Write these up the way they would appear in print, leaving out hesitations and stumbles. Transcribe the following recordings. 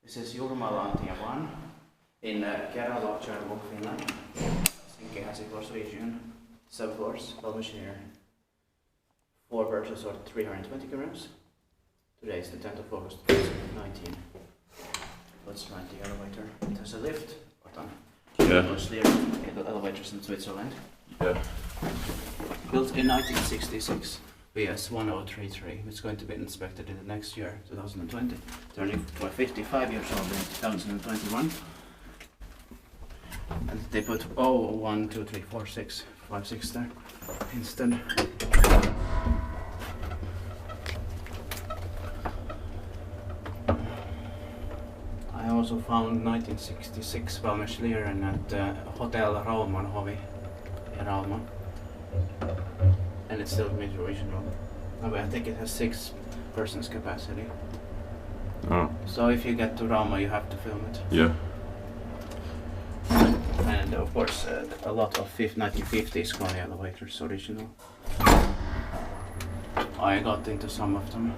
This is Jurvalantie 1 in Kerava, Finland. Helsinki has a floors region, subfloors, ValmetSchlieren. 4 versions or 320 grams. Today is the 10th of August 2019. Let's ride the elevator. It has a lift button. Yeah. ValmetSchlieren elevators in Switzerland. Yeah. Built in 1966. BS 1033. It's going to be inspected in the next year, 2020. Turning 55 years old in 2021. And they put 1, 2, 3, 4, 6, 5, 6 there instead. I also found 1966 ValmetSchlieren at Hotel Raumanhovi in Rauma. And it's still mid-original. But I think it has 6 persons capacity. Oh. So if you get to Rauma, you have to film it. Yeah. And of course, a lot of 1950s Kone elevators, original. I got into some of them.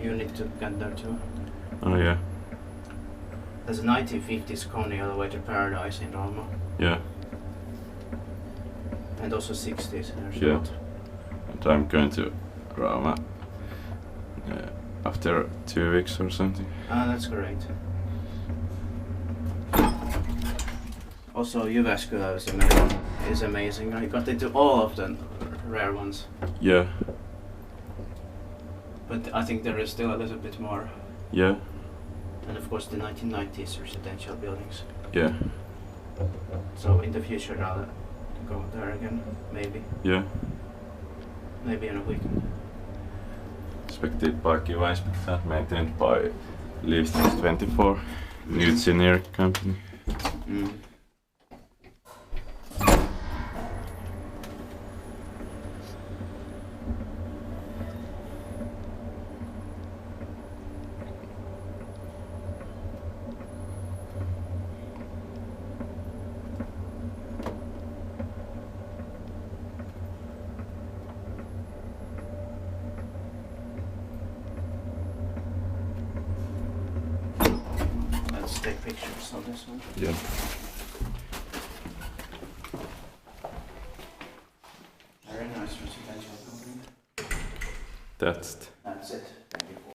You need to get there too. Oh yeah. There's a 1950s Kone elevator paradise in Rauma. Yeah. And also 60s. There's a Yeah. lot. And I'm going to Rauma after 2 weeks or something. Ah, that's great. Also, Jyväskylä is amazing. I got into all of the rare ones. Yeah. But I think there is still a little bit more. Yeah. And of course the 1990s residential buildings. Yeah. So in the future I'll go there again, maybe. Yeah. Maybe on a weekend. Expected parking wise, that maintained by Least 24 new senior company. Mm. Let's take pictures of this one. Yeah. Very nice residential building. That's